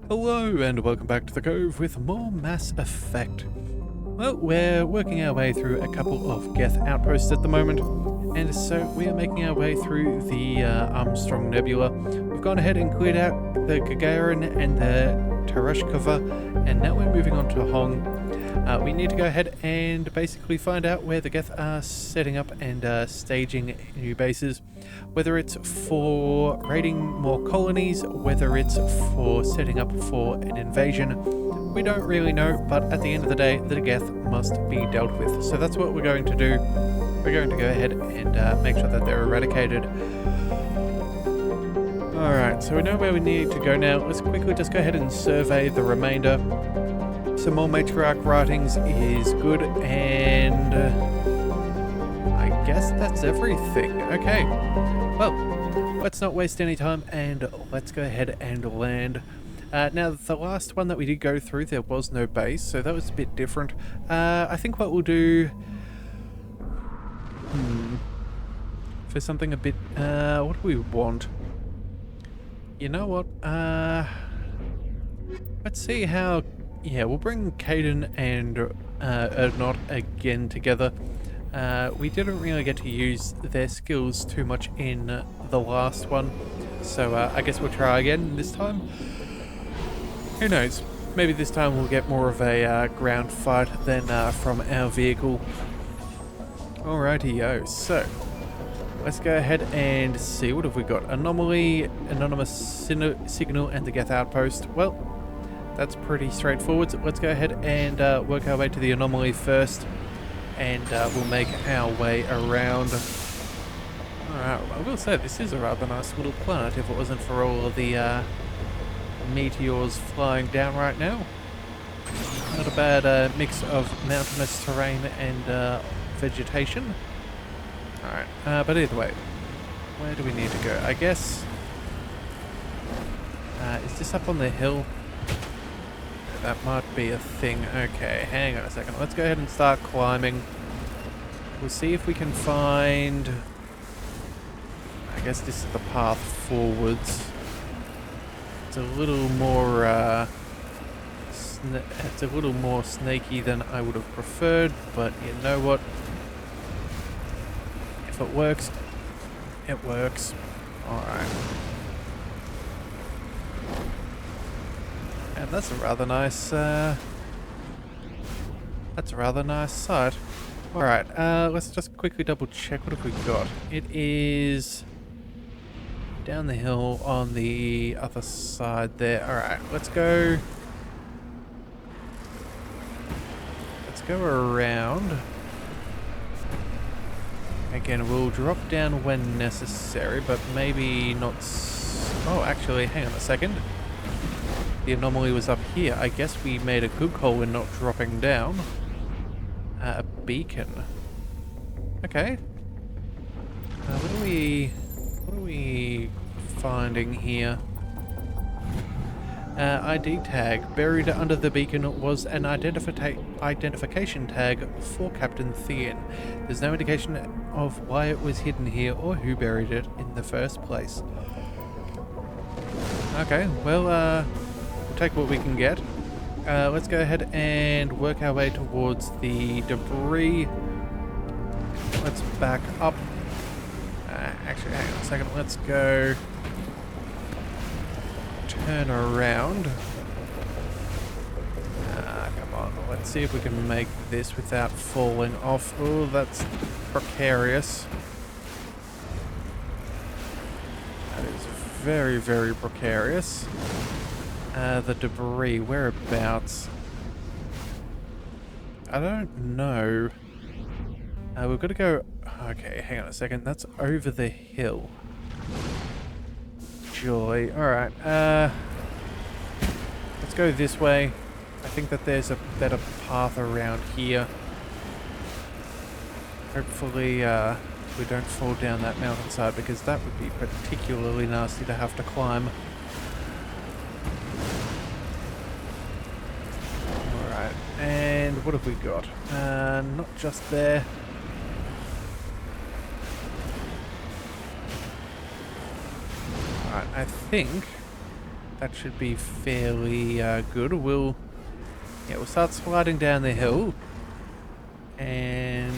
Hello and welcome back to the Cove with more Mass Effect. Well, we're working our way through a couple of Geth outposts at the moment, and so we are making our way through the Armstrong Nebula. We've gone ahead and cleared out the Gagarin and the Tereshkova, and now we're moving on to Hong. We need to go ahead and basically find out where the Geth are setting up and staging new bases. Whether it's for raiding more colonies, whether it's for setting up for an invasion, we don't really know, but at the end of the day, the Geth must be dealt with. So that's what we're going to do. We're going to go ahead and make sure that they're eradicated. Alright, so we know where we need to go now. Let's quickly just go ahead and survey the remainder. Some more matriarch writings is good, and I guess that's everything. Okay, well, let's not waste any time and let's go ahead and land. Now, the last one that we did go through, there was no base, so that was a bit different. I think what we'll do... for something a bit... what do we want? You know what? Let's see how... Yeah, we'll bring Caden and Erdnot again together. We didn't really get to use their skills too much in the last one, so I guess we'll try again this time. Who knows? Maybe this time we'll get more of a ground fight than from our vehicle. Alrighty-yo, so let's go ahead and see what have we got. Anomaly, anonymous signal, and the Geth outpost. Well, that's pretty straightforward. So let's go ahead and work our way to the anomaly first, and we'll make our way around. Alright, I will say this is a rather nice little planet if it wasn't for all of the meteors flying down right now. Not a bad mix of mountainous terrain and vegetation. Alright, but either way, where do we need to go? I guess... is this up on the hill? That might be a thing. Okay, hang on a second. Let's go ahead and start climbing. We'll see if we can find... I guess this is the path forwards. It's a little more, it's a little more snaky than I would have preferred, but you know what? If it works, it works. Alright. And that's a rather nice, that's a rather nice sight. Alright, let's just quickly double check. What have we got? It is down the hill on the other side there. Alright, let's go around. Again, we'll drop down when necessary, but maybe not... Oh, actually, hang on a second. The anomaly was up here. I guess we made a good call in not dropping down. A beacon. Okay. What are we finding here? ID tag. Buried under the beacon was an identification tag for Captain Thean. There's no indication of why it was hidden here or who buried it in the first place. Okay, well, we'll take what we can get. Let's go ahead and work our way towards the debris. Let's back up. Actually, hang on a second. Let's go turn around. Come on. Let's see if we can make this without falling off. Oh, that's precarious. That is very, very precarious. The debris, whereabouts? I don't know. We've got to go... Okay, hang on a second. That's over the hill. Joy. Alright, let's go this way. I think that there's a better path around here. Hopefully, we don't fall down that mountainside, because that would be particularly nasty to have to climb. Alright, and what have we got? Not just there. Alright, I think that should be fairly good. We'll start sliding down the hill. And...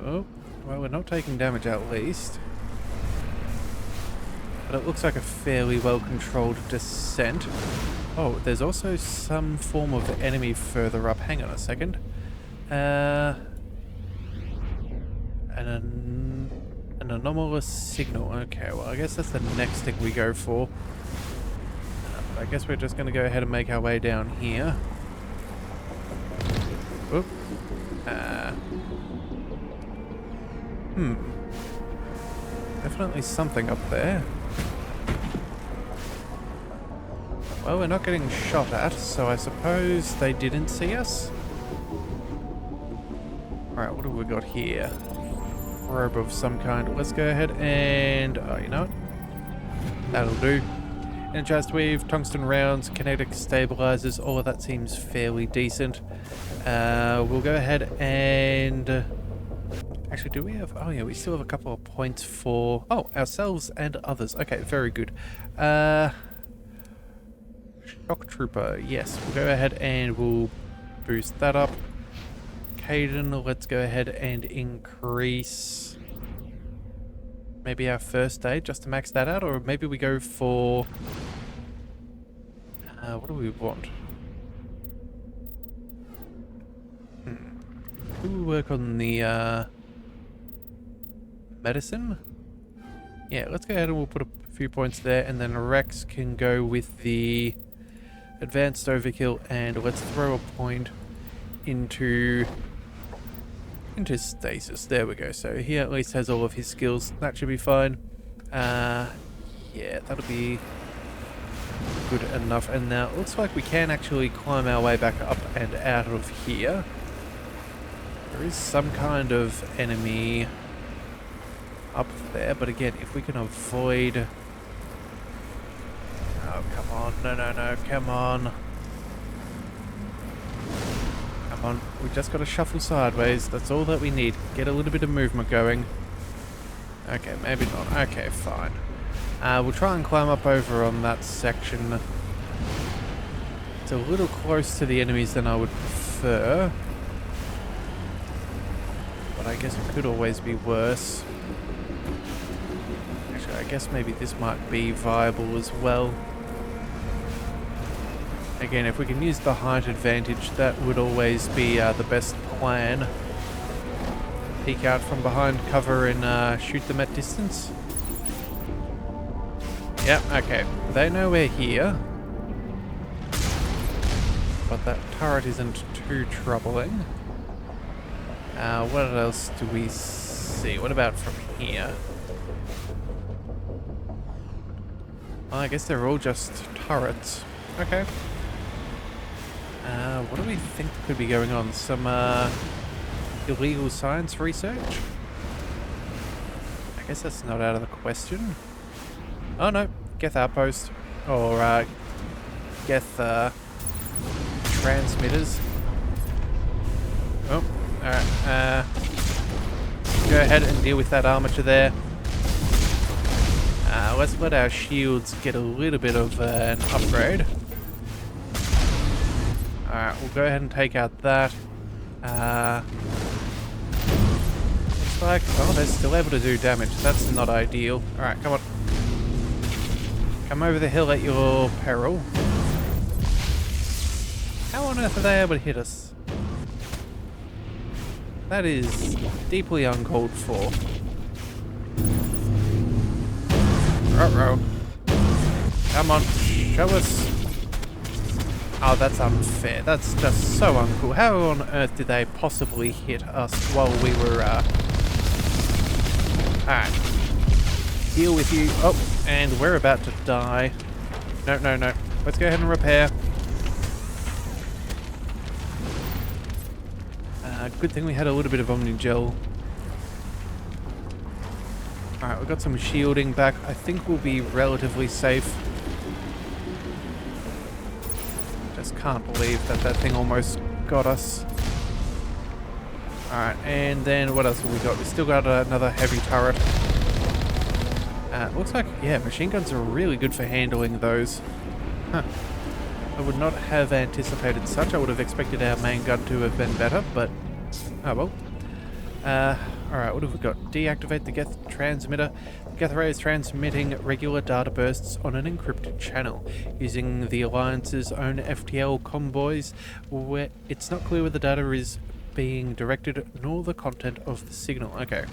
oh, well, we're not taking damage at least. But it looks like a fairly well-controlled descent. Oh, there's also some form of enemy further up. Hang on a second. An anomalous signal. Okay, well, I guess that's the next thing we go for. I guess we're just going to go ahead and make our way down here. Oop. Definitely something up there. Well, we're not getting shot at, so I suppose they didn't see us. Alright, what have we got here? Robe of some kind. Let's go ahead and... oh, you know what? That'll do. Energized weave, tungsten rounds, kinetic stabilizers, all of that seems fairly decent. We'll go ahead and... actually, do we have... oh yeah, we still have a couple of points for... oh, ourselves and others. Okay, very good. Shock Trooper, yes. We'll go ahead and we'll boost that up. Caden, let's go ahead and increase maybe our first aid just to max that out, or maybe we go for... what do we want? We'll work on the medicine. Yeah, let's go ahead and we'll put a few points there, and then Rex can go with the advanced overkill, and let's throw a point into stasis. There we go. So he at least has all of his skills. That should be fine. Yeah, that'll be good enough. And now it looks like we can actually climb our way back up and out of here. There is some kind of enemy up there, but again, if we can avoid... oh, come on. No, come on. Come on, we just got to shuffle sideways. That's all that we need. Get a little bit of movement going. Okay, maybe not. Okay, fine. We'll try and climb up over on that section. It's a little close to the enemies than I would prefer. But I guess it could always be worse. Actually, I guess maybe this might be viable as well. Again, if we can use the height advantage, that would always be the best plan. Peek out from behind cover and shoot them at distance. Yep, okay. They know we're here. But that turret isn't too troubling. What else do we see? What about from here? Well, I guess they're all just turrets. Okay. What do we think could be going on? Some illegal science research? I guess that's not out of the question. Oh no, Geth Outpost. Or Geth transmitters. Oh, alright. Go ahead and deal with that armature there. Let's let our shields get a little bit of an upgrade. Alright, we'll go ahead and take out that. Looks like... oh, they're still able to do damage. That's not ideal. Alright, come on. Come over the hill at your peril. How on earth are they able to hit us? That is deeply uncalled for. Ruh-roh. Come on, show us. Oh, that's unfair. That's just so uncool. How on earth did they possibly hit us while we were, alright. Deal with you. Oh, and we're about to die. No. Let's go ahead and repair. Good thing we had a little bit of Omnigel. Alright, we've got some shielding back. I think we'll be relatively safe. Just can't believe that thing almost got us. Alright, and then what else have we got? We still got another heavy turret. Looks like, yeah, machine guns are really good for handling those. Huh. I would not have anticipated such. I would have expected our main gun to have been better, but oh well. Alright, what have we got? Deactivate the Geth transmitter. The Geth array is transmitting regular data bursts on an encrypted channel using the Alliance's own FTL convoys, where it's not clear where the data is being directed nor the content of the signal. Okay.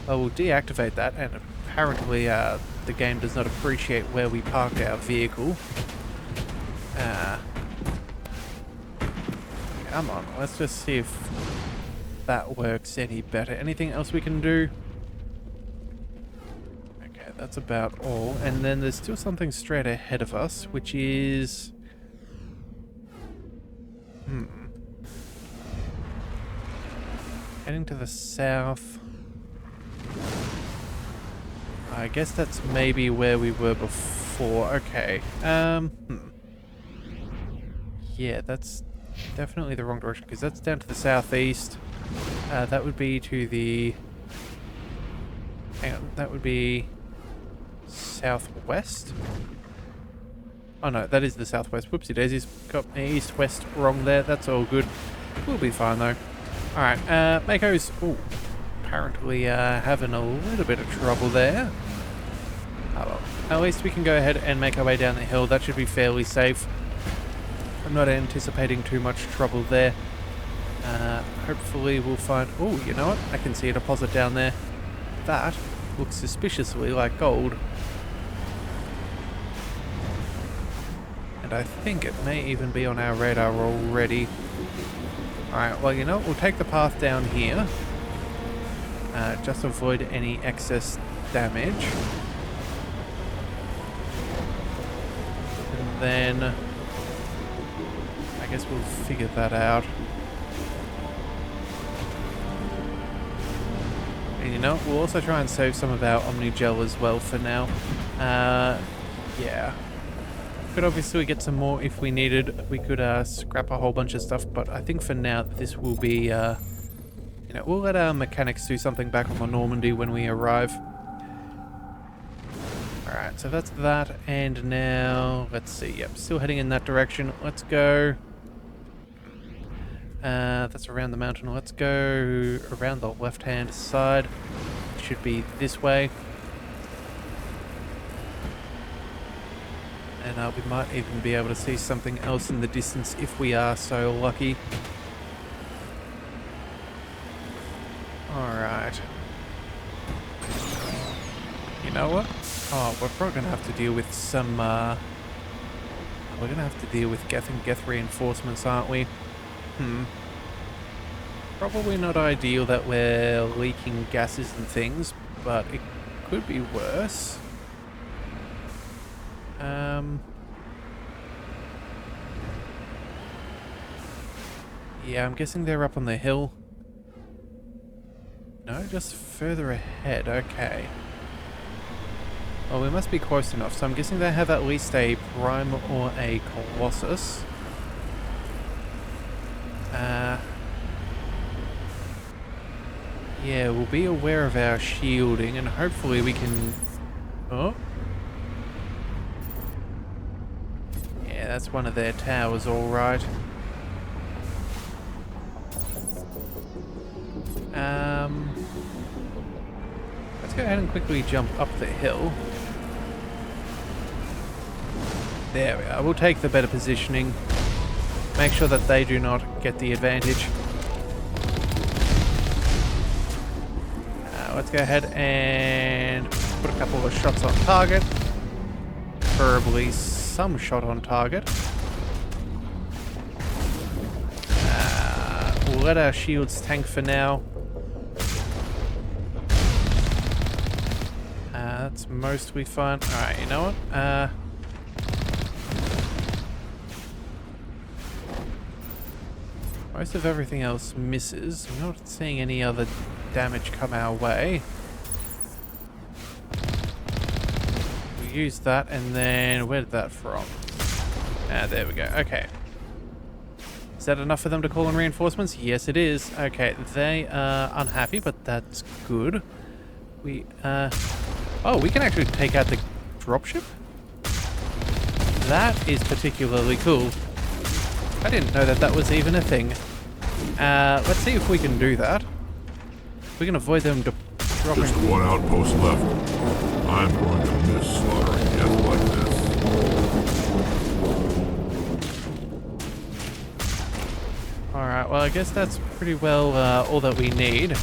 I will deactivate that, and apparently the game does not appreciate where we parked our vehicle. Come on, let's just see if that works any better. Anything else we can do? Okay, that's about all. And then there's still something straight ahead of us, which is... Heading to the south. I guess that's maybe where we were before. Okay. Yeah, that's definitely the wrong direction, because that's down to the southeast. That would be to the... Hang on, that would be... southwest? Oh no, that is the southwest. Whoopsie daisies. Got me east-west wrong there. That's all good. We'll be fine though. Alright, Mako's... Ooh, apparently having a little bit of trouble there. Oh well. At least we can go ahead and make our way down the hill. That should be fairly safe. I'm not anticipating too much trouble there. Hopefully we'll find... Oh, you know what? I can see a deposit down there. That looks suspiciously like gold. And I think it may even be on our radar already. Alright, well, you know what? We'll take the path down here. Just to avoid any excess damage. And then... I guess we'll figure that out. And you know, we'll also try and save some of our Omni-Gel as well for now. Yeah. Could obviously get some more if we needed. We could scrap a whole bunch of stuff, but I think for now this will be, you know, we'll let our mechanics do something back on the Normandy when we arrive. Alright, so that's that, and now, let's see, yep, still heading in that direction. Let's go... that's around the mountain. Let's go around the left-hand side. It should be this way. And we might even be able to see something else in the distance if we are so lucky. Alright. You know what? Oh, we're probably going to have to deal with some... we're going to have to deal with Geth and Geth reinforcements, aren't we? Probably not ideal that we're leaking gases and things, but it could be worse. Yeah, I'm guessing they're up on the hill. No, just further ahead, okay. Well, we must be close enough, so I'm guessing they have at least a Prime or a Colossus. Yeah, we'll be aware of our shielding, and hopefully we can... Oh? Yeah, that's one of their towers, alright. Let's go ahead and quickly jump up the hill. There we are. We'll take the better positioning. Make sure that they do not get the advantage. Let's go ahead and put a couple of shots on target. Preferably some shot on target. We'll let our shields tank for now. That's mostly fine. Alright, you know what? Most of everything else misses. I'm not seeing any other damage come our way. We use that, and then where did that from? There we go. Okay. Is that enough for them to call in reinforcements? Yes, it is. Okay, they are unhappy, but that's good. We Oh, we can actually take out the dropship? That is particularly cool. I didn't know that that was even a thing. Let's see if we can do that. We can avoid them dropping... Just one outpost left. I'm going to miss slaughtering Geth like this. Alright, well I guess that's pretty well all that we need.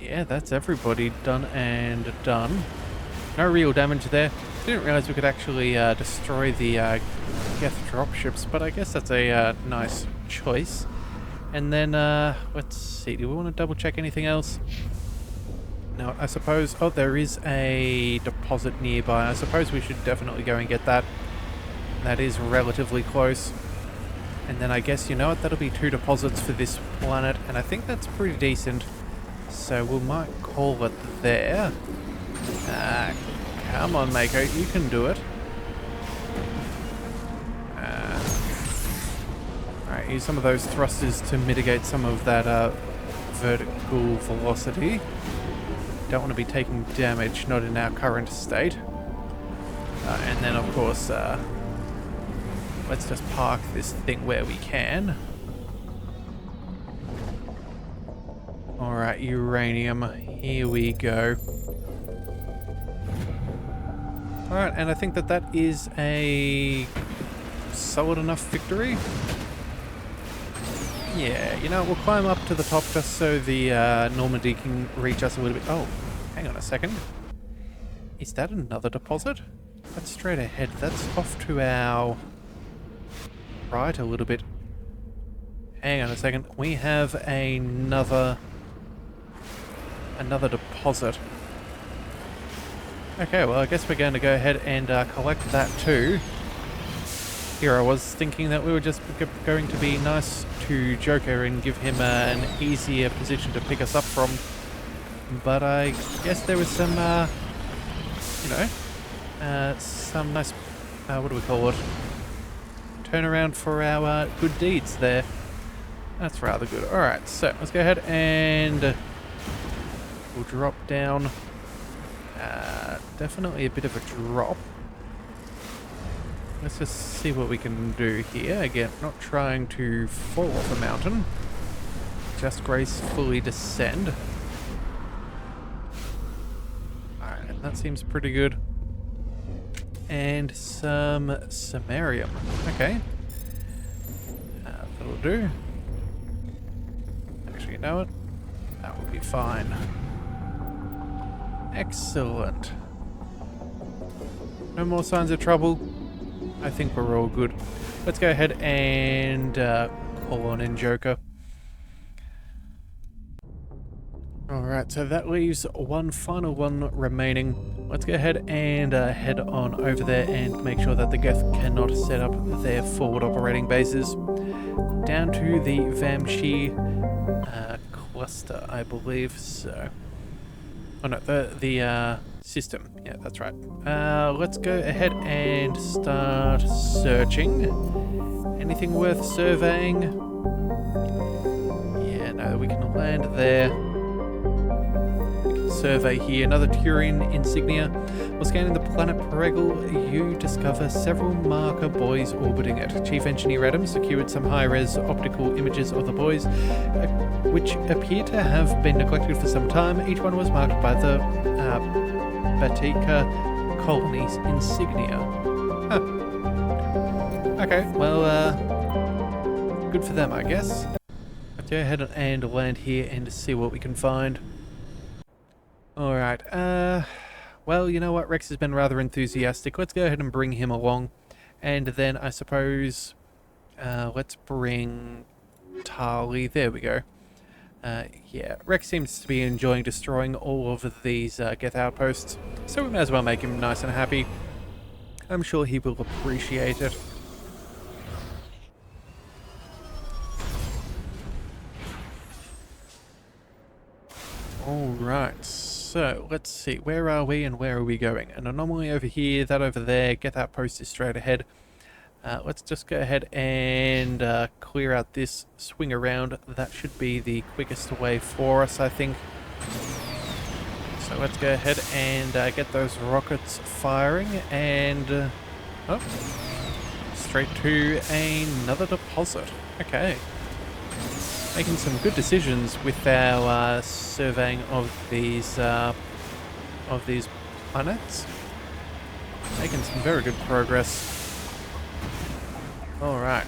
Yeah, that's everybody done and done. No real damage there. Didn't realize we could actually destroy the Geth dropships, but I guess that's a nice choice. And then, let's see, do we want to double check anything else? No, I suppose... Oh, there is a deposit nearby. I suppose we should definitely go and get that. That is relatively close. And then I guess, you know what, that'll be 2 deposits for this planet, and I think that's pretty decent. So we might call it there. Come on, Mako, you can do it. Alright, use some of those thrusters to mitigate some of that vertical velocity. Don't want to be taking damage, not in our current state. And then, of course, let's just park this thing where we can. Alright, uranium. Here we go. Alright, and I think that that is a solid enough victory. Yeah, you know, we'll climb up to the top just so the Normandy can reach us a little bit. Oh, hang on a second. Is that another deposit? That's straight ahead. That's off to our right a little bit. Hang on a second. We have another deposit. Okay, well I guess we're going to go ahead and collect that too. Here I was thinking that we were just going to be nice to Joker and give him an easier position to pick us up from. But I guess there was some, you know, some nice, what do we call it? Turnaround for our good deeds there. That's rather good. Alright, so let's go ahead and we'll drop down. Definitely a bit of a drop. Let's just see what we can do here. Again, not trying to fall off a mountain. Just gracefully descend. Alright, that seems pretty good. And some samarium. Okay. That'll do. Actually, you know what? That will be fine. Excellent. No more signs of trouble. I think we're all good. Let's go ahead and call on in Joker. Alright, so that leaves one final one remaining. Let's go ahead and head on over there and make sure that the Geth cannot set up their forward operating bases. Down to the Vamshi cluster, I believe so. Oh no, the system. Yeah, that's right. Let's go ahead and start searching. Anything worth surveying? Yeah, no, we can land there. We can survey here. Another Turian insignia. While scanning the planet Peregil, you discover several marker buoys orbiting it. Chief Engineer Adams secured some high-res optical images of the buoys, which appear to have been neglected for some time. Each one was marked by the Batika colony's insignia. Huh. Okay, well, good for them, I guess. Let's go ahead and land here and see what we can find. Alright, well, you know what? Rex has been rather enthusiastic. Let's go ahead and bring him along. And then, I suppose, let's bring Tali. There we go. Yeah, Rex seems to be enjoying destroying all of these Geth outposts, so we may as well make him nice and happy. I'm sure he will appreciate it. Alright, so let's see, where are we and where are we going? An anomaly over here, that over there, Geth outpost is straight ahead. Let's just go ahead and clear out this swing around. That should be the quickest way for us, I think. So let's go ahead and get those rockets firing and... oh, straight to another deposit. Okay. Making some good decisions with our surveying of these planets. Making some very good progress. Alright.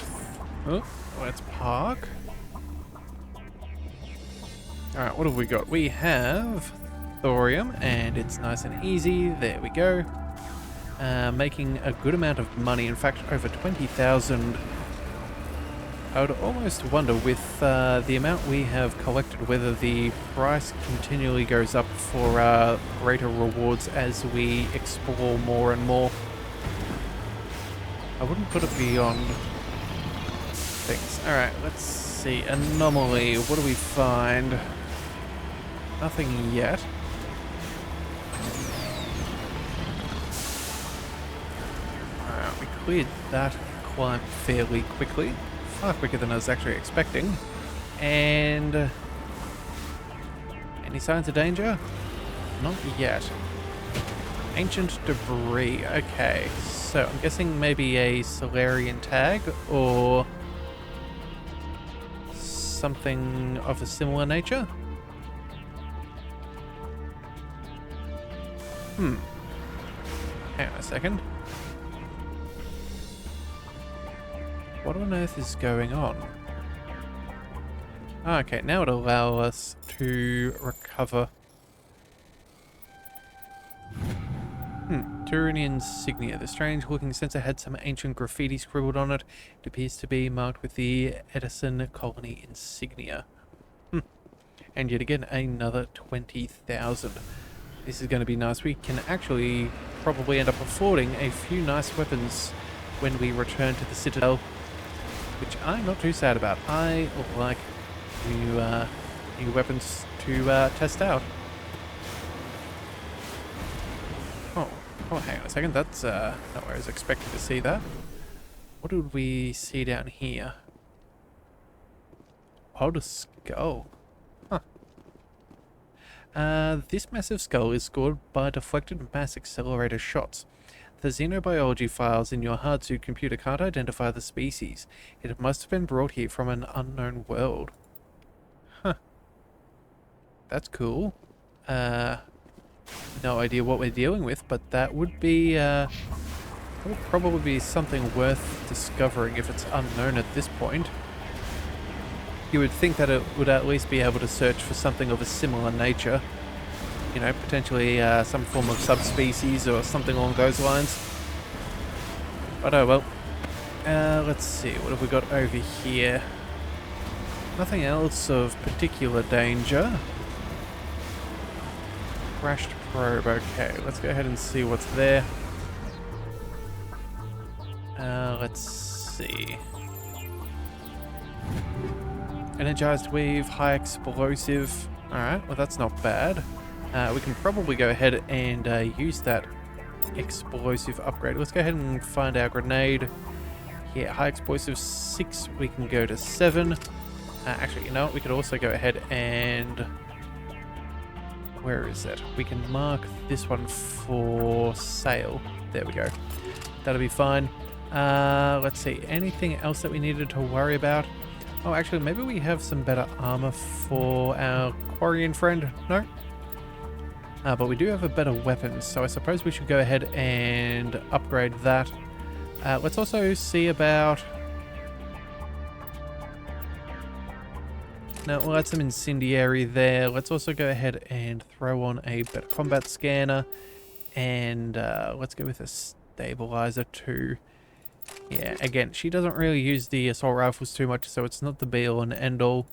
Oh, let's park. Alright, what have we got? We have thorium, and it's nice and easy. There we go. Making a good amount of money. In fact, over 20,000. I would almost wonder, with the amount we have collected, whether the price continually goes up for greater rewards as we explore more and more. I wouldn't put it beyond things. Alright, let's see. Anomaly. What do we find? Nothing yet. Alright, we cleared that climb fairly quickly. Far quicker than I was actually expecting. And... any signs of danger? Not yet. Ancient debris. Okay, so I'm guessing maybe a Solarian tag or something of a similar nature? Hang on a second. What on earth is going on? Okay, now it'll allow us to recover. Turian insignia. The strange-looking sensor had some ancient graffiti scribbled on it. It appears to be marked with the Edison colony insignia. And yet again, another 20,000. This is going to be nice. We can actually probably end up affording a few nice weapons when we return to the Citadel, which I'm not too sad about. I like new weapons to test out. Oh, hang on a second. That's not where I was expecting to see that. What did we see down here? Odd skull. This massive skull is scored by deflected mass accelerator shots. The xenobiology files in your hardsuit computer can't identify the species. It must have been brought here from an unknown world. That's cool. No idea what we're dealing with, but that would be, that would probably be something worth discovering if it's unknown at this point. You would think that it would at least be able to search for something of a similar nature. You know, potentially some form of subspecies or something along those lines. But oh well. Let's see, what have we got over here? Nothing else of particular danger. Crashed probe, okay. Let's go ahead and see what's there. Let's see. Energized weave, high explosive. Alright, well that's not bad. We can probably go ahead and use that explosive upgrade. Let's go ahead and find our grenade. Yeah, high explosive 6, we can go to 7. Actually, you know what? We could also go ahead and... where is it? We can mark this one for sale. There we go. That'll be fine. Let's see. Anything else that we needed to worry about? Oh, actually, maybe we have some better armor for our Quarian friend. No? But we do have a better weapon, so I suppose we should go ahead and upgrade that. Let's also see about... no, we'll add some incendiary there. Let's also go ahead and throw on a better combat scanner. And let's go with a stabilizer too. Yeah, again, she doesn't really use the assault rifles too much, so it's not the be-all and end-all.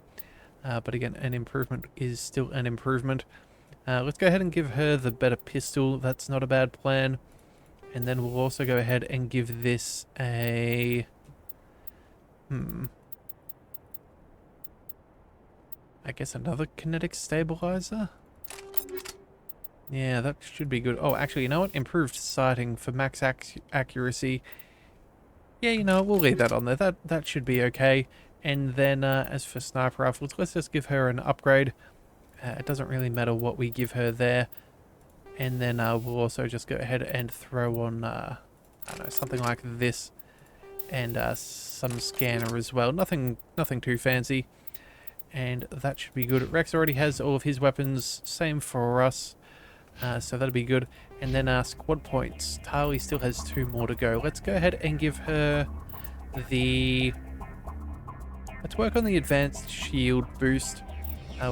But again, an improvement is still an improvement. Let's go ahead and give her the better pistol. That's not a bad plan. And then we'll also go ahead and give this a... I guess another kinetic stabilizer? Yeah, that should be good. Oh, actually, you know what? Improved sighting for max accuracy. Yeah, you know, we'll leave that on there. That should be okay. And then as for sniper rifles, let's just give her an upgrade. It doesn't really matter what we give her there. And then we'll also just go ahead and throw on, I don't know, something like this. And some scanner as well. Nothing too fancy. And that should be good. Rex already has all of his weapons. Same for us. So that'll be good. And then squad points. Tali still has 2 more to go. Let's go ahead and give her the... Let's work on the advanced shield boost.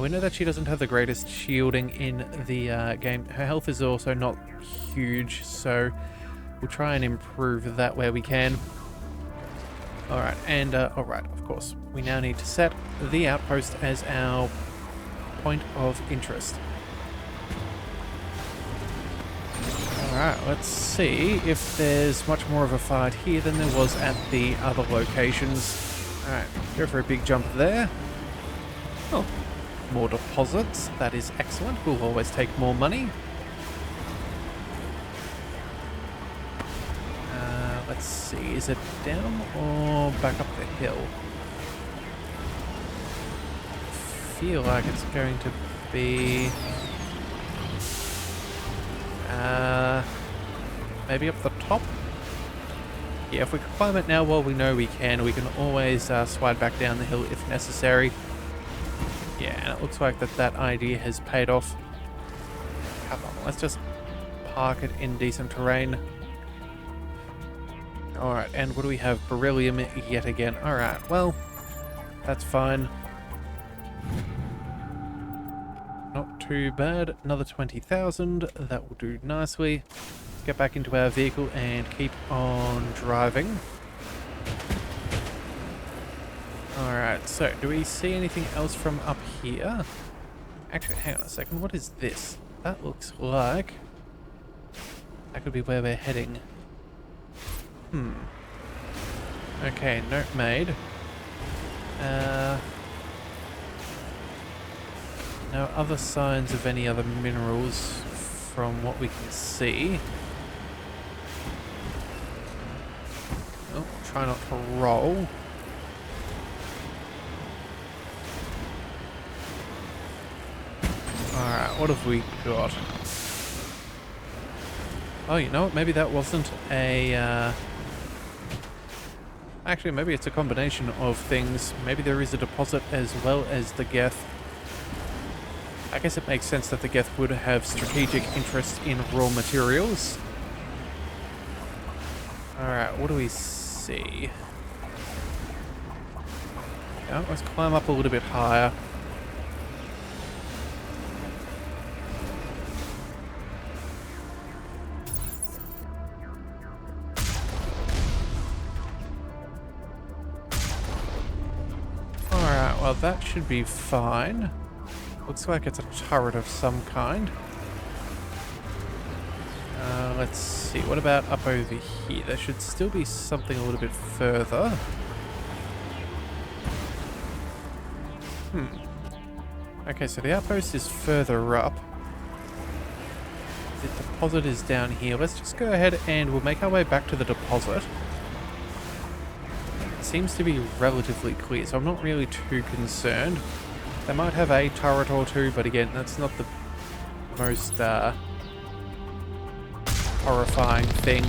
We know that she doesn't have the greatest shielding in the game. Her health is also not huge, so we'll try and improve that where we can. Alright, and alright, of course, we now need to set the outpost as our point of interest. Alright, let's see if there's much more of a fight here than there was at the other locations. Alright, go for a big jump there. Oh, more deposits, that is excellent. We'll always take more money. Let's see, is it down or back up the hill? I feel like it's going to be... maybe up the top? Yeah, if we can climb it now while we know we can always slide back down the hill if necessary. Yeah, and it looks like that idea has paid off. Come on, let's just park it in decent terrain. Alright, and what do we have? Beryllium yet again. Alright, well, that's fine. Not too bad. Another 20,000. That will do nicely. Let's get back into our vehicle and keep on driving. Alright, so do we see anything else from up here? Actually, hang on a second. What is this? That looks like... that could be where we're heading. Okay, note made. No other signs of any other minerals from what we can see. Oh, try not to roll. Alright, what have we got? Oh, you know what? Maybe that wasn't a... Actually, maybe it's a combination of things. Maybe there is a deposit as well as the Geth. I guess it makes sense that the Geth would have strategic interest in raw materials. Alright, what do we see? Yeah, let's climb up a little bit higher. Well, that should be fine. Looks like it's a turret of some kind. Let's see, what about up over here? There should still be something a little bit further. Okay, so the outpost is further up. The deposit is down here. Let's just go ahead and we'll make our way back to the deposit. Seems to be relatively clear, so I'm not really too concerned. They might have a turret or two, but again, that's not the most horrifying thing.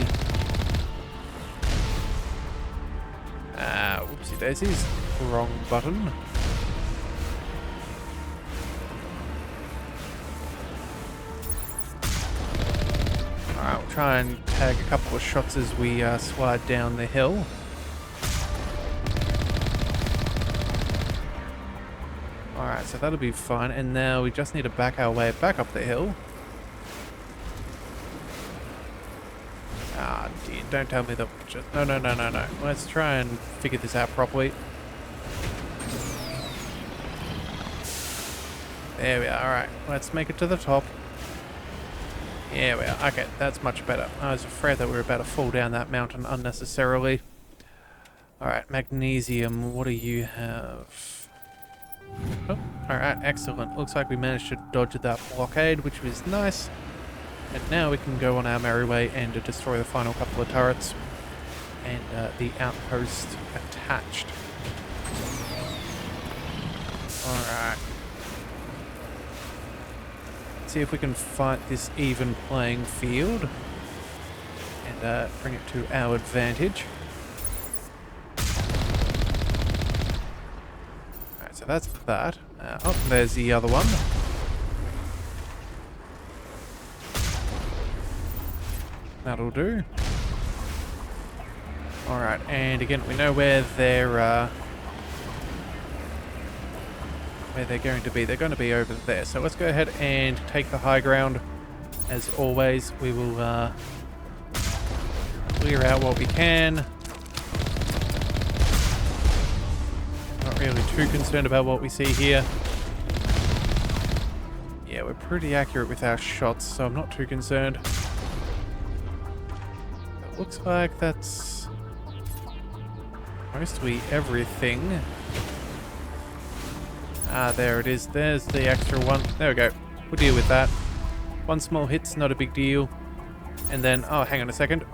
Whoopsie daisies, wrong button. Alright, we'll try and tag a couple of shots as we slide down the hill. Alright, so that'll be fine, and now we just need to back our way back up the hill. Ah, dear, don't tell me that... No. Let's try and figure this out properly. There we are, alright. Let's make it to the top. Here we are. Okay, that's much better. I was afraid that we were about to fall down that mountain unnecessarily. Alright, magnesium, what do you have? Oh, alright, excellent. Looks like we managed to dodge that blockade, which was nice. And now we can go on our merry way and destroy the final couple of turrets. And the outpost attached. Alright. Let's see if we can fight this even playing field and bring it to our advantage. Alright, so that's that. Oh, there's the other one. That'll do. Alright, and again, we know where they're going to be. They're going to be over there. So let's go ahead and take the high ground. As always, we will clear out what we can. Not really too concerned about what we see here. Yeah, we're pretty accurate with our shots, so I'm not too concerned. It looks like that's mostly everything. Ah, there it is. There's the extra one. There we go. We'll deal with that. One small hit's not a big deal. And then, oh, hang on a second.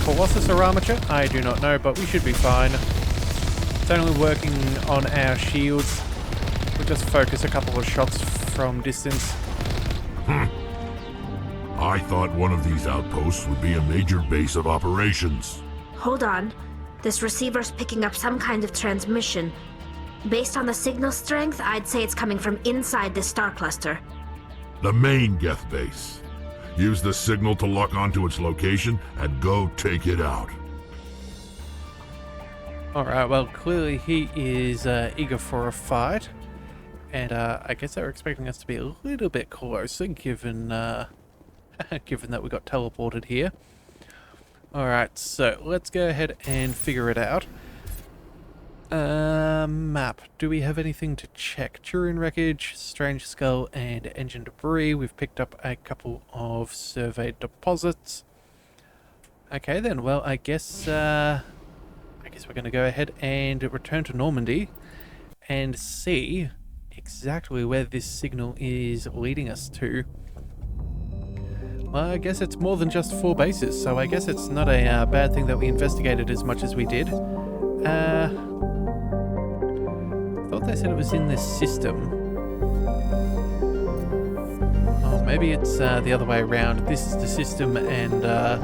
Colossus or Armature? I do not know, but we should be fine. It's only working on our shields. We'll just focus a couple of shots from distance. I thought one of these outposts would be a major base of operations. Hold on. This receiver's picking up some kind of transmission. Based on the signal strength, I'd say it's coming from inside this star cluster. The main Geth base. Use the signal to lock onto its location and go take it out. Alright, well, clearly he is eager for a fight. And I guess they were expecting us to be a little bit closer, given given that we got teleported here. Alright, so let's go ahead and figure it out. Map. Do we have anything to check? Turian wreckage, strange skull, and engine debris. We've picked up a couple of surveyed deposits. Okay then, well, I guess we're going to go ahead and return to Normandy and see exactly where this signal is leading us to. Well, I guess it's more than just 4 bases, so I guess it's not a bad thing that we investigated as much as we did. I thought they said it was in this system. Oh, maybe it's the other way around. This is the system and the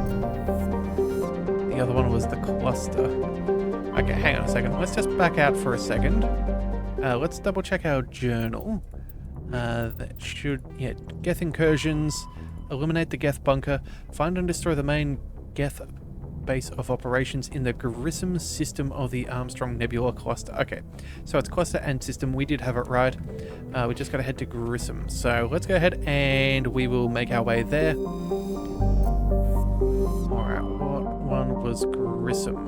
other one was the cluster. Okay, hang on a second. Let's just back out for a second. Let's double check our journal. That should, yeah, Geth incursions, eliminate the Geth bunker, find and destroy the main Geth base of operations in the Grissom system of the Armstrong Nebula cluster. Okay, so it's cluster and system. We did have it right. We just got to head to Grissom. So let's go ahead and we will make our way there. Alright, what one was Grissom?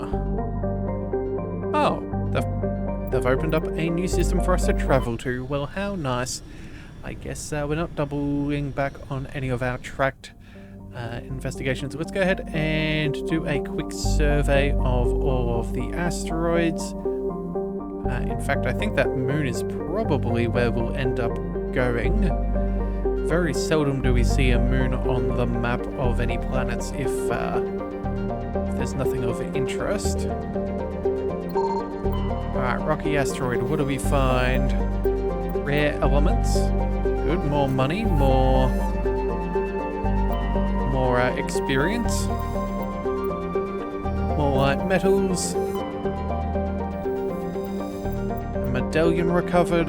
Oh, they've opened up a new system for us to travel to. Well, how nice. I guess we're not doubling back on any of our tracked investigations. Let's go ahead and do a quick survey of all of the asteroids. In fact, I think that moon is probably where we'll end up going. Very seldom do we see a moon on the map of any planets if there's nothing of interest. Alright, rocky asteroid, what do we find? Rare elements. Good, more money, more experience, more light metals, a medallion recovered,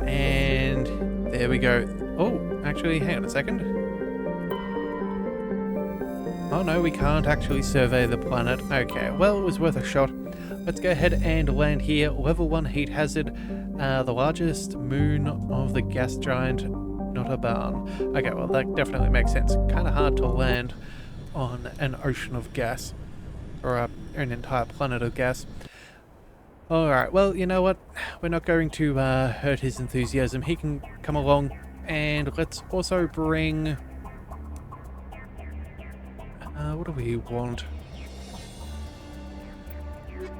and there we go. Oh, actually, hang on a second. Oh no, we can't actually survey the planet. Okay, well, it was worth a shot. Let's go ahead and land here. Level 1 heat hazard, the largest moon of the gas giant. Not a barn. Okay, well that definitely makes sense. Kind of hard to land on an ocean of gas, or an entire planet of gas. Alright, well, you know what? We're not going to hurt his enthusiasm. He can come along, and let's also bring... what do we want?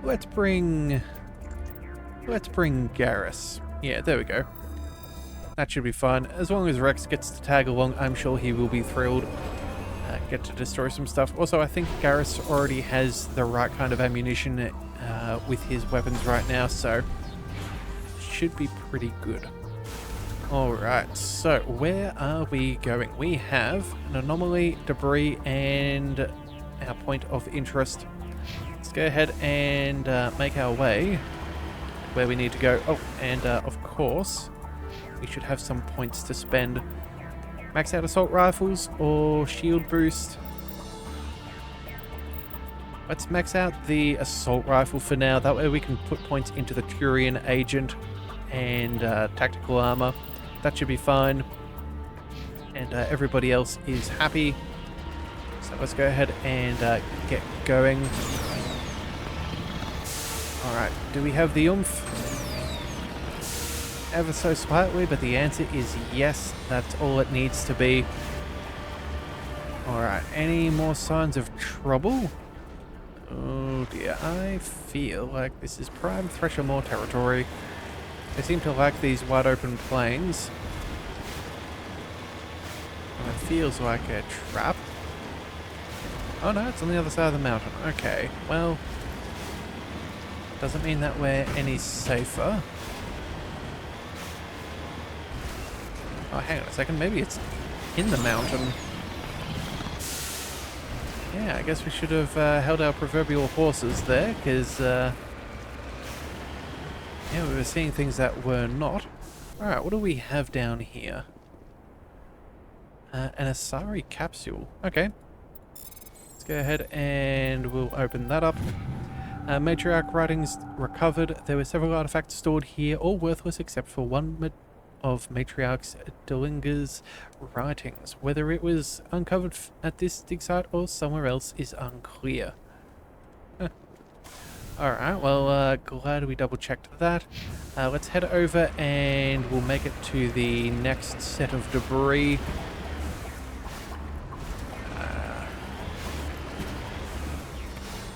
Let's bring Garrus. Yeah, there we go. That should be fine. As long as Rex gets to tag along, I'm sure he will be thrilled. Get to destroy some stuff. Also, I think Garrus already has the right kind of ammunition with his weapons right now, so should be pretty good. Alright, so where are we going? We have an anomaly, debris, and our point of interest. Let's go ahead and make our way where we need to go. Oh, and of course, we should have some points to spend. Max out assault rifles or shield boost? Let's max out the assault rifle for now. That way we can put points into the Turian agent and tactical armor. That should be fine. And everybody else is happy. So let's go ahead and get going. Alright, do we have the oomph? Ever so slightly, but the answer is yes. That's all it needs to be. Alright, any more signs of trouble? Oh dear, I feel like this is prime Thresher Maw territory. They seem to like these wide open plains. And it feels like a trap. Oh no, it's on the other side of the mountain. Okay, well, doesn't mean that we're any safer. Oh, hang on a second, maybe it's in the mountain. Yeah, I guess we should have held our proverbial horses there, because yeah, we were seeing things that were not. Alright, what do we have down here? An Asari capsule. Okay. Let's go ahead and we'll open that up. Matriarch writings recovered. There were several artifacts stored here, all worthless except for one of Matriarch's Delinger's writings. Whether it was uncovered at this dig site or somewhere else is unclear. Alright, well, glad we double checked that. Let's head over and we'll make it to the next set of debris.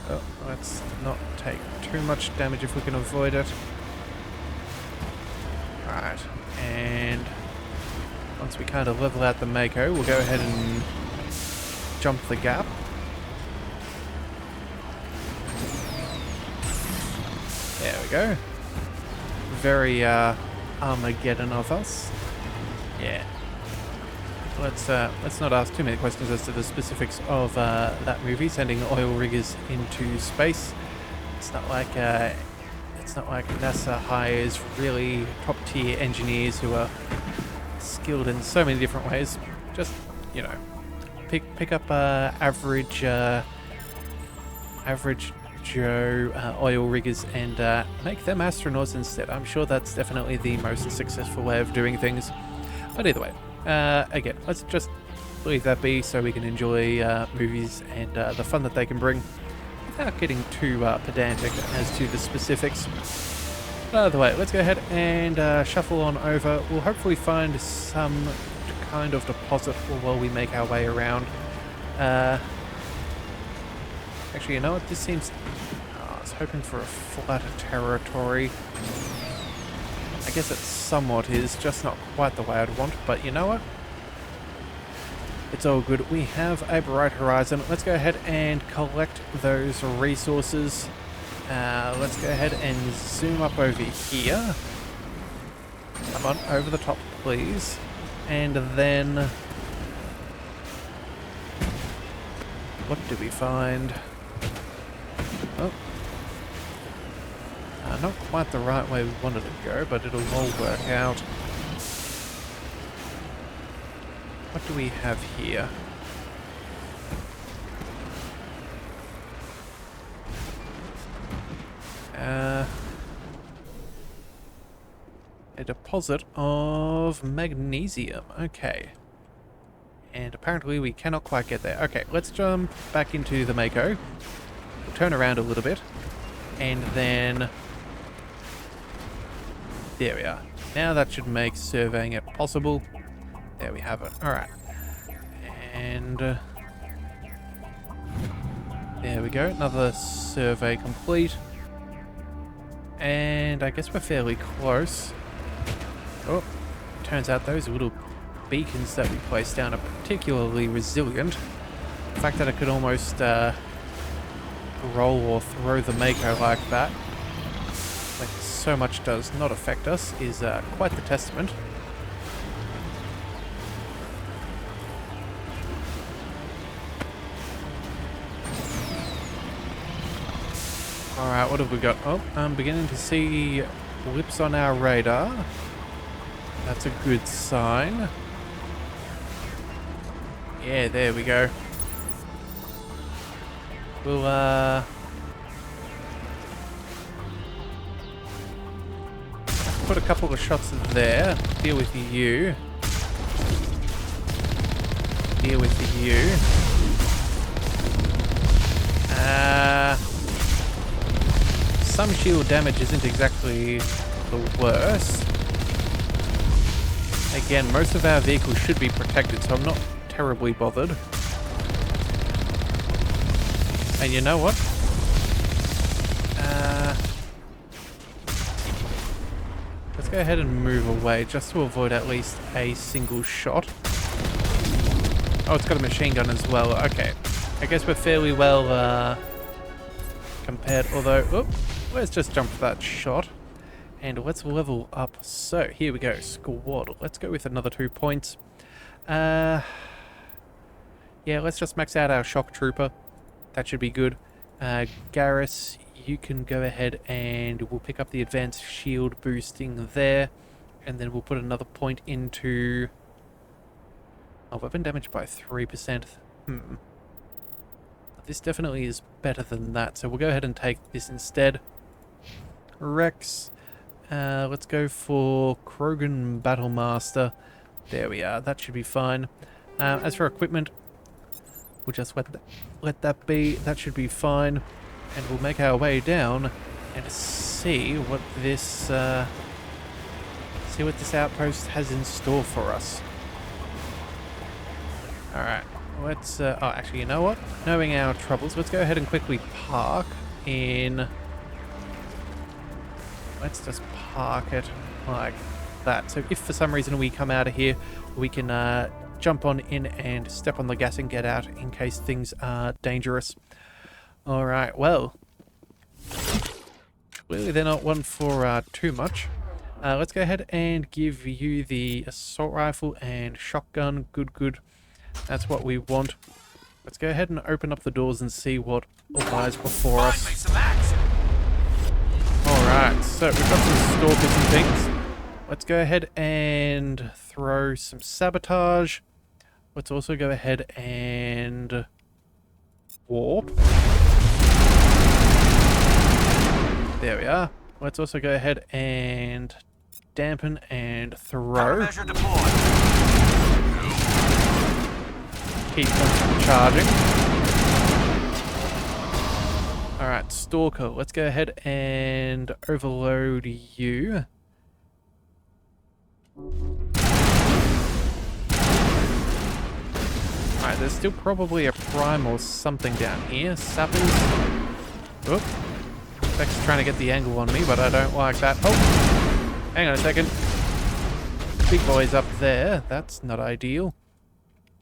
Oh, let's not take too much damage if we can avoid it. Alright, and once we kind of level out the Mako, we'll go ahead and jump the gap. There we go. Very Armageddon of us. Yeah. Let's not ask too many questions as to the specifics of that movie, sending oil riggers into space. It's not like NASA hires really top tier engineers who are skilled in so many different ways. Just, you know, pick up average Joe oil riggers and make them astronauts instead. I'm sure that's definitely the most successful way of doing things. But either way, again, let's just leave that be so we can enjoy movies and the fun that they can bring without getting too pedantic as to the specifics. Either way, let's go ahead and shuffle on over. We'll hopefully find some kind of deposit while we make our way around. Actually, you know what? This seems... Oh, I was hoping for a flatter territory. I guess it somewhat is, just not quite the way I'd want, but you know what? It's all good. We have a bright horizon. Let's go ahead and collect those resources. Let's go ahead and zoom up over here. Come on, over the top, please. And then... what do we find? Oh. Not quite the right way we wanted to go, but it'll all work out. What do we have here? A deposit of magnesium. Okay. And apparently we cannot quite get there. Okay, let's jump back into the Mako. We'll turn around a little bit. And then... there we are. Now that should make surveying it possible. There we have it. Alright. And... there we go. Another survey complete. And I guess we're fairly close. Oh, turns out those little beacons that we placed down are particularly resilient. The fact that it could almost roll or throw the Mako like that, like so much does not affect us, is quite the testament. Alright, what have we got? Oh, I'm beginning to see blips on our radar. That's a good sign. Yeah, there we go. We'll, put a couple of shots there. Deal with you. Deal with you. Some shield damage isn't exactly the worst. Again, most of our vehicles should be protected, so I'm not terribly bothered. And you know what? Let's go ahead and move away just to avoid at least a single shot. Oh, it's got a machine gun as well. Okay. I guess we're fairly well compared, although... Oh, let's just jump for that shot. And let's level up. So, here we go. Squad. Let's go with another 2 points. Yeah, let's just max out our shock trooper. That should be good. Garrus, you can go ahead and we'll pick up the advanced shield boosting there. And then we'll put another point into... Oh, weapon damage by 3%. This definitely is better than that, so we'll go ahead and take this instead. Rex. Let's go for Krogan Battlemaster. There we are. That should be fine. As for equipment, we'll just let that be. That should be fine. And we'll make our way down and see what this outpost has in store for us. All right. Let's. Oh, actually, you know what? Knowing our troubles, let's go ahead and quickly park in. Let's just park it like that. So if for some reason we come out of here, we can jump on in and step on the gas and get out in case things are dangerous. Alright, well. Clearly they're not one for too much. Let's go ahead and give you the assault rifle and shotgun. Good. That's what we want. Let's go ahead and open up the doors and see what lies before us. Alright, so we've got some stalkers and things. Let's go ahead and throw some sabotage. Let's also go ahead and warp. There we are. Let's also go ahead and dampen and throw. Keep them charging. Alright, Stalker, let's go ahead and overload you. Alright, there's still probably a prime or something down here. Sappers. Oop. Beck's trying to get the angle on me, but I don't like that. Oh! Hang on a second. Big boy's up there. That's not ideal.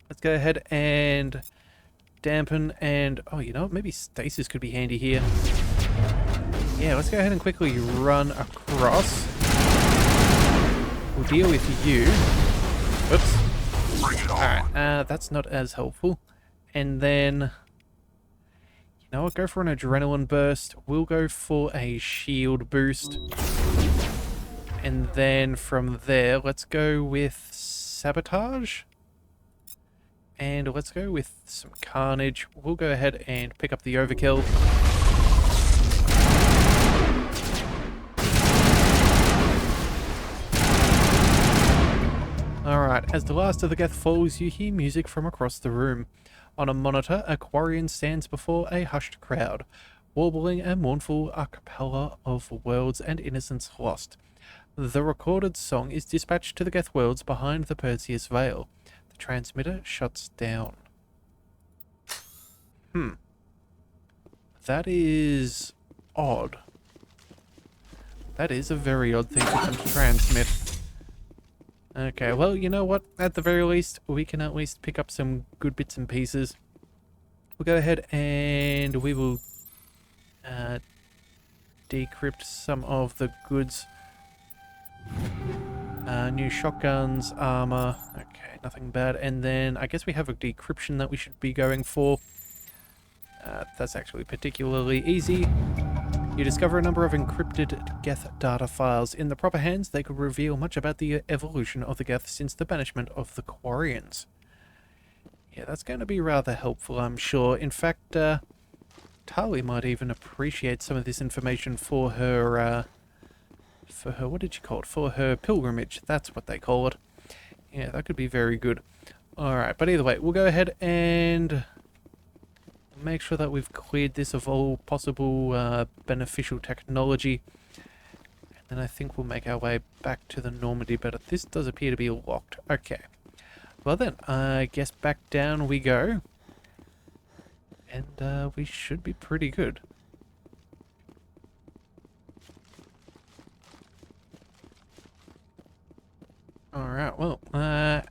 Let's go ahead and dampen and... Oh, you know what? Maybe stasis could be handy here. Yeah, let's go ahead and quickly run across. We'll deal with you. Oops. Alright, that's not as helpful. And then... You know what? Go for an adrenaline burst. We'll go for a shield boost. And then from there, let's go with sabotage. And let's go with some carnage. We'll go ahead and pick up the overkill. Alright, as the last of the Geth falls, you hear music from across the room. On a monitor, a Quarian stands before a hushed crowd, warbling a mournful a cappella of worlds and innocence lost. The recorded song is dispatched to the Geth worlds behind the Perseus Veil. The transmitter shuts down. That is odd. That is a very odd thing to transmit. Okay, well, you know what? At the very least, we can at least pick up some good bits and pieces. We'll go ahead and we will decrypt some of the goods. New shotguns, armor. Okay, nothing bad. And then I guess we have a decryption that we should be going for. That's actually particularly easy. You discover a number of encrypted Geth data files. In the proper hands, they could reveal much about the evolution of the Geth since the banishment of the Quarians. Yeah, that's going to be rather helpful, I'm sure. In fact, Tali might even appreciate some of this information for her, what did you call it? For her pilgrimage. That's what they call it. Yeah, that could be very good. Alright, but either way, we'll go ahead and make sure that we've cleared this of all possible beneficial technology. And then I think we'll make our way back to the Normandy, but this does appear to be locked. Okay. Well then, I guess back down we go. And we should be pretty good. Alright, well,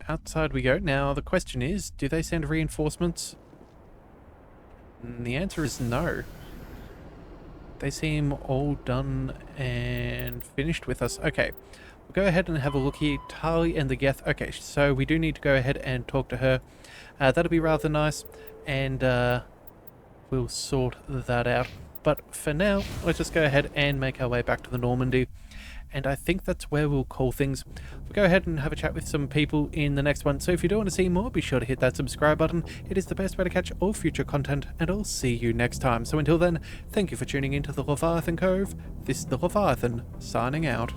outside we go. Now, the question is, do they send reinforcements? And the answer is no. They seem all done and finished with us. Okay, we'll go ahead and have a look here. Tali and the Geth. Okay, so we do need to go ahead and talk to her. That'll be rather nice, and we'll sort that out. But for now, let's just go ahead and make our way back to the Normandy. And I think that's where we'll call things. We'll go ahead and have a chat with some people in the next one. So if you do want to see more, be sure to hit that subscribe button. It is the best way to catch all future content, and I'll see you next time. So until then, thank you for tuning into the Leviathan Cove. This is the Leviathan, signing out.